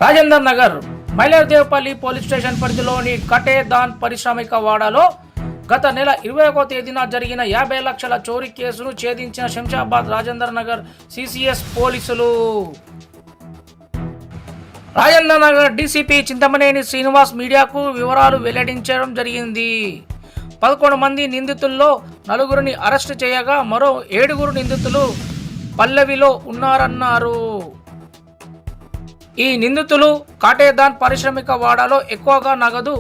Rajender Nagar Mailardevpally police station పరిధిలోని కటేదాన్ పారిశ్రామిక వాడలో గత నెల 21వ తేదీన జరిగిన 50 లక్షల చోరీ కేసును ఛేదించిన శంషాబాద్ రాజేందర్ నగర్ సిసిఎస్ పోలీసులు. రాజేందర్ నగర్ డీసీపీ చింతమనేని శ్రీనివాస్ మీడియాకు వివరాలు వెల్లడించడం జరిగింది. 11 మంది నిందితుల్లో 4గురిని అరెస్టు చేయగా మరో 7గురు నిందితులు పల్లవిలో ఉన్నారన్నారు. ఈ నిందితులు కాటేదాన్ పారిశ్రామిక వాడలో ఎక్కువగా నగదు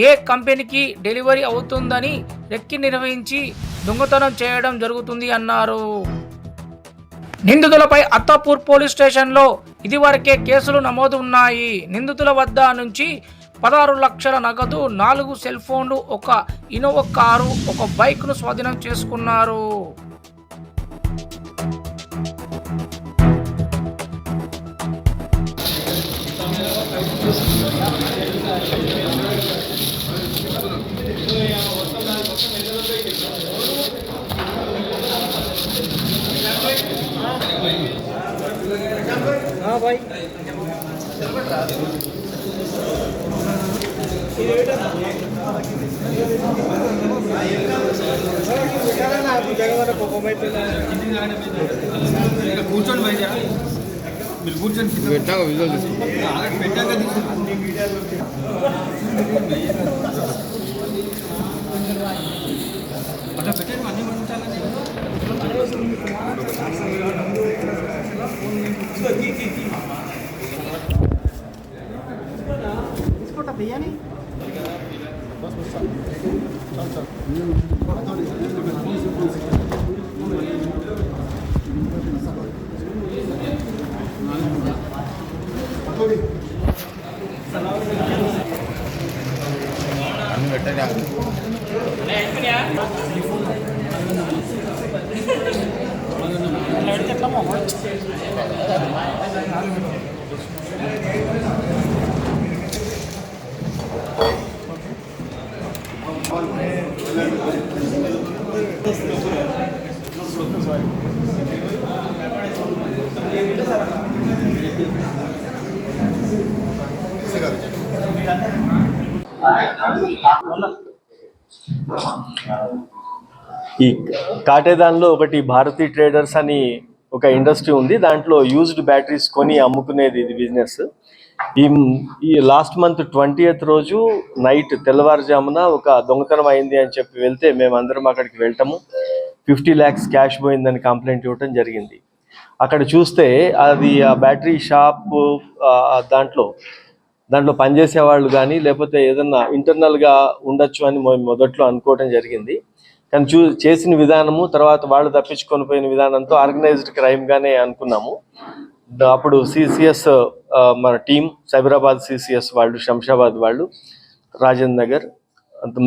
ఏ కంపెనీకి డెలివరీ అవుతుందని రెక్కి నిర్వహించి దొంగతనం చేయడం జరుగుతుంది అన్నారు. నిందితులపై అత్తాపూర్ పోలీస్ స్టేషన్లో ఇదివరకే కేసులు నమోదు ఉన్నాయి. నిందితుల వద్ద నుంచి 16 లక్షల నగదు, 4 సెల్ ఫోన్లు, ఒక ఇన్నోవా కారు, ఒక బైక్ను స్వాధీనం చేసుకున్నారు. हाँ भाई కూర్చోండి బయట మీరు కూర్చొని పెట్టాక విజువల్ పెట్టాక అట్లా పెట్టండి అన్నీ పంపించాలని తీసుకుంటా బియ్యాని అన్ని పెట్టండి. ఈ కాటేదాన్లో ఒకటి భారతీ ట్రేడర్స్ అని ఒక ఇండస్ట్రీ ఉంది. దాంట్లో యూజ్డ్ బ్యాటరీస్ కొని అమ్ముకునేది ఇది బిజినెస్. ఈ లాస్ట్ మంత్ 20th రోజు నైట్ తెల్లవారుజామున ఒక దొంగతనం అయింది అని చెప్పి వెళ్తే మేమందరం అక్కడికి వెళ్ళటము, 50 lakhs క్యాష్ పోయిందని కంప్లైంట్ ఇవ్వటం జరిగింది. అక్కడ చూస్తే అది ఆ బ్యాటరీ షాప్ దాంట్లో పనిచేసే వాళ్ళు కానీ లేకపోతే ఏదన్నా ఇంటర్నల్గా ఉండొచ్చు అని మొదట్లో అనుకోవటం జరిగింది. కానీ చేసిన విధానము, తర్వాత వాళ్ళు తప్పించుకొని పోయిన విధానంతో ఆర్గనైజ్డ్ క్రైమ్గానే అనుకున్నాము. అప్పుడు సిసిఎస్ మన టీం, సైబరాబాద్ సిసిఎస్ వాళ్ళు, శంషాబాద్ వాళ్ళు, రాజేంద్ర నగర్,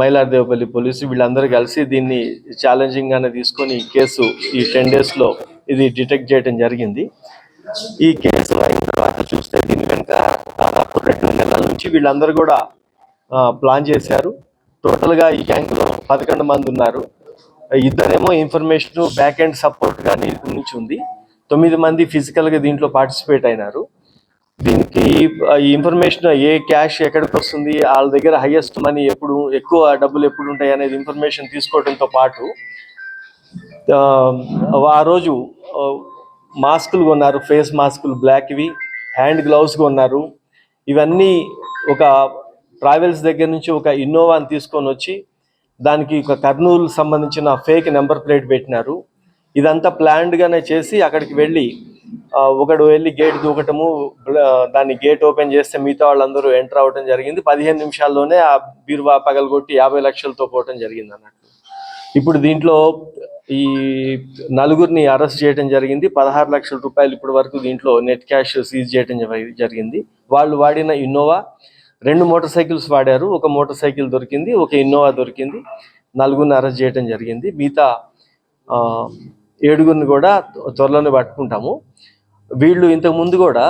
మైలార్దేవపల్లి పోలీసు వీళ్ళందరూ కలిసి దీన్ని ఛాలెంజింగ్గానే తీసుకొని కేసు ఈ 10 daysలో ఇది డిటెక్ట్ చేయడం జరిగింది. ఈ కేసు అయిన తర్వాత చూస్తే దీని వెనుక దాదాపు 2 నెలల నుంచి వీళ్ళందరూ కూడా ప్లాన్ చేశారు. టోటల్గా ఈ గ్యాంగ్లో 11 మంది ఉన్నారు. 2 ఇన్ఫర్మేషన్ బ్యాక్ ఎండ్ సపోర్ట్ కానీ నుంచి ఉంది. 9 మంది ఫిజికల్గా దీంట్లో పార్టిసిపేట్ అయినారు. దీనికి ఈ ఇన్ఫర్మేషన్ ఏ క్యాష్ ఎక్కడికి వస్తుంది, వాళ్ళ దగ్గర హైయెస్ట్ మనీ ఎప్పుడు, ఎక్కువ డబ్బులు ఎప్పుడు ఉంటాయి అనేది ఇన్ఫర్మేషన్ తీసుకోవడంతో పాటు ఆ రోజు మాస్కులు కొన్నారు, ఫేస్ మాస్కులు బ్లాక్వి, హ్యాండ్ గ్లౌస్ కొన్నారు. ఇవన్నీ ఒక ట్రావెల్స్ దగ్గర నుంచి ఒక ఇన్నోవాని తీసుకొని వచ్చి దానికి ఒక కర్నూలు సంబంధించిన ఫేక్ నెంబర్ ప్లేట్ పెట్టినారు. ఇదంతా ప్లాన్డ్గానే చేసి అక్కడికి వెళ్ళి ఒకడు వెళ్ళి గేట్ దూకటము, దాన్ని గేట్ ఓపెన్ చేస్తే మిగతా వాళ్ళందరూ ఎంటర్ అవ్వటం జరిగింది. 15 నిమిషాల్లోనే ఆ బీరువా పగలగొట్టి 50 లక్షలతో పోవటం జరిగింది అన్నట్టు. ఇప్పుడు దీంట్లో ఈ 4గురిని అరెస్ట్ చేయడం జరిగింది. 16 లక్షల రూపాయలు ఇప్పటి వరకు దీంట్లో నెట్ క్యాష్ సీజ్ చేయడం జరిగింది. వాళ్ళు వాడిన ఇన్నోవా, 2 మోటార్ సైకిల్స్ వాడారు. ఒక మోటార్ సైకిల్ దొరికింది, ఒక ఇన్నోవా దొరికింది. 4గురిని అరెస్ట్ చేయడం జరిగింది. మిగతా 7గురిని కూడా త్వరలోనే పట్టుకుంటాము. వీళ్ళు ఇంతకు ముందు కూడా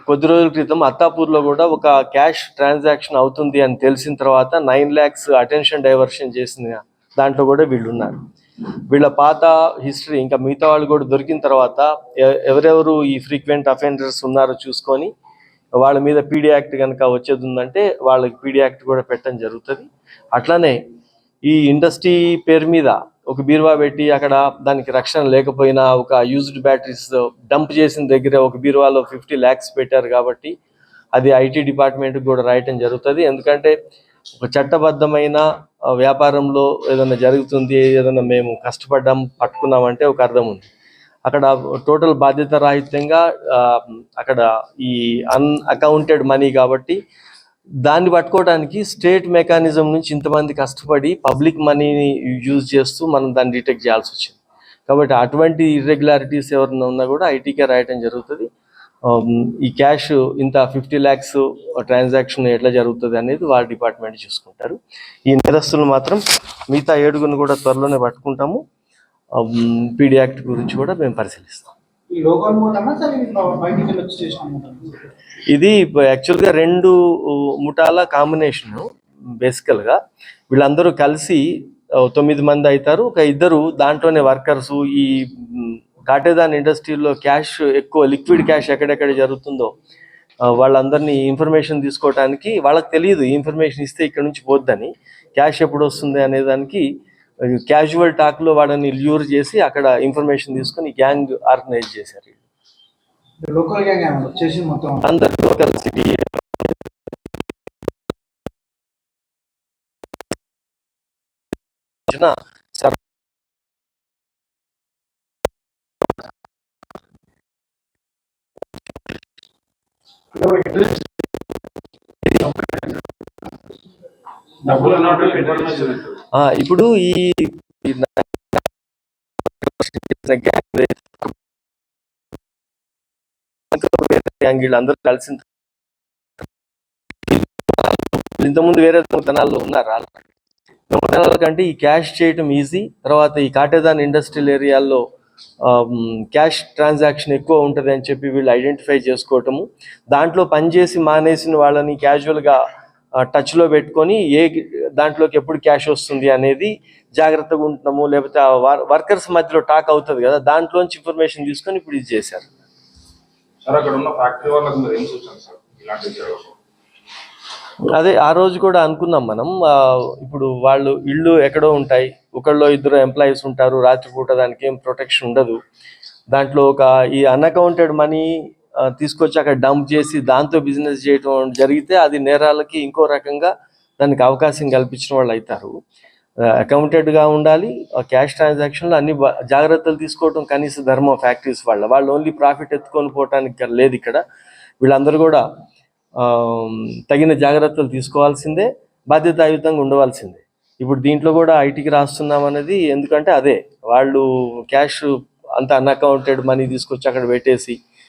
కొద్ది రోజుల క్రితం అత్తాపూర్లో కూడా ఒక క్యాష్ ట్రాన్సాక్షన్ అవుతుంది అని తెలిసిన తర్వాత 9 lakhs అటెన్షన్ డైవర్షన్ చేసిన దాంట్లో కూడా వీళ్ళు ఉన్నారు. వీళ్ళ పాత హిస్టరీ ఇంకా మిగతా వాళ్ళు కూడా దొరికిన తర్వాత ఎవరెవరు ఈ ఫ్రీక్వెంట్ అఫెండర్స్ ఉన్నారో చూసుకొని వాళ్ళ మీద పీడీ యాక్ట్ కనుక వచ్చేది ఉందంటే వాళ్ళకి పీడీ యాక్ట్ కూడా పెట్టడం జరుగుతుంది. అట్లానే ఈ ఇండస్ట్రీ పేరు మీద ఒక బీరువా పెట్టి అక్కడ దానికి రక్షణ లేకపోయినా ఒక యూజ్డ్ బ్యాటరీస్ డంప్ చేసిన దగ్గర ఒక బీరువాలో 50 lakhs పెట్టారు కాబట్టి అది ఐటీ డిపార్ట్మెంట్కి కూడా రాయటం జరుగుతుంది. ఎందుకంటే ఒక చట్టబద్ధమైన వ్యాపారంలో ఏదైనా జరుగుతుంది, ఏదైనా మేము కష్టపడ్డాం పట్టుకున్నామంటే ఒక అర్థం ఉంది. అక్కడ టోటల్ బాధ్యత రాహిత్యంగా అక్కడ ఈ అన్అకౌంటెడ్ మనీ కాబట్టి దాన్ని పట్టుకోవడానికి స్టేట్ మెకానిజం నుంచి ఇంతమంది కష్టపడి పబ్లిక్ మనీని యూజ్ చేస్తూ మనం దాన్ని డిటెక్ట్ చేయాల్సి వచ్చింది. కాబట్టి అటువంటి ఇర్రెగ్యులారిటీస్ ఎవరైనా ఉన్నా కూడా ఐటీకే రాయటం జరుగుతుంది. ఈ క్యాష్ ఇంత 50 lakhs ట్రాన్సాక్షన్ ఎట్లా జరుగుతుంది అనేది వాళ్ళ డిపార్ట్మెంట్ చూసుకుంటారు. ఈ నేరస్తులు మాత్రం మిగతా 7 కూడా త్వరలోనే పట్టుకుంటాము. పీడీ యాక్ట్ గురించి కూడా మేము పరిశీలిస్తాం. ఇది యాక్చువల్గా 2 ముఠాల కాంబినేషన్. బేసికల్గా వీళ్ళందరూ కలిసి 9 మంది అవుతారు. ఒక 2 దాంట్లోనే వర్కర్స్. ఈ కాటేదాన్ ఇండస్ట్రీలో క్యాష్ ఎక్కువ, లిక్విడ్ క్యాష్ ఎక్కడెక్కడ జరుగుతుందో వాళ్ళందరినీ ఇన్ఫర్మేషన్ తీసుకోవడానికి వాళ్ళకి తెలియదు. ఈ ఇన్ఫర్మేషన్ ఇస్తే ఇక్కడ నుంచి పోద్దని, క్యాష్ ఎప్పుడు వస్తుంది అనే దానికి క్యాజువల్ టాక్లో వాళ్ళని ల్యూర్ చేసి అక్కడ ఇన్ఫర్మేషన్ తీసుకొని గ్యాంగ్ ఆర్గనైజ్ చేశారు. లోకల్ గ్యాంగ్ వచ్చేసి మొత్తం అందరు లోకల్ సిటీ ఇప్పుడు ఈ అందరూ కలిసి ఇంతకుముందు వేరే దొంగతనాల్లో ఉన్నారు. దొంగతనాల కంటే ఈ క్యాష్ చేయటం ఈజీ. తర్వాత ఈ కాటేదాన్ ఇండస్ట్రియల్ ఏరియాల్లో క్యాష్ ట్రాన్సాక్షన్ ఎక్కువ ఉంటుంది అని చెప్పి వీళ్ళు ఐడెంటిఫై చేసుకోవటము, దాంట్లో పనిచేసి మానేసిన వాళ్ళని క్యాజువల్గా టచ్లో పెట్టుకొని ఏ దాంట్లోకి ఎప్పుడు క్యాష్ వస్తుంది అనేది జాగ్రత్తగా ఉంటున్నాము. లేకపోతే వర్కర్స్ మధ్యలో టాక్ అవుతుంది కదా, దాంట్లోంచి ఇన్ఫర్మేషన్ తీసుకొని ఇప్పుడు ఇది చేశారు. అదే ఆ రోజు కూడా అనుకున్నాం మనం. ఇప్పుడు వాళ్ళు ఇళ్ళు ఎక్కడో ఉంటాయి, ఒకళ్ళు 2 ఎంప్లాయీస్ ఉంటారు, రాత్రిపూట దానికి ఏం ప్రొటెక్షన్ ఉండదు. దాంట్లో ఒక ఈ అన్అకౌంటెడ్ మనీ తీసుకొచ్చి అక్కడ డంప్ చేసి దాంతో బిజినెస్ చేయటం జరిగితే అది నేరాలకి ఇంకో రకంగా దానికి అవకాశం కల్పించిన వాళ్ళు అవుతారు. అకౌంటెడ్గా ఉండాలి. క్యాష్ ట్రాన్సాక్షన్లో అన్ని జాగ్రత్తలు తీసుకోవటం కనీస ధర్మం ఫ్యాక్టరీస్ వాళ్ళు ఓన్లీ ప్రాఫిట్ ఎత్తుకొని పోవటానికి లేదు. ఇక్కడ వీళ్ళందరూ కూడా తగిన జాగ్రత్తలు తీసుకోవాల్సిందే, బాధ్యతాయుతంగా ఉండవలసిందే. ఇప్పుడు దీంట్లో కూడా ఐటీకి రాస్తున్నాం అనేది ఎందుకంటే అదే వాళ్ళు క్యాష్ అంత అన్అకౌంటెడ్ మనీ తీసుకొచ్చి అక్కడ పెట్టేసి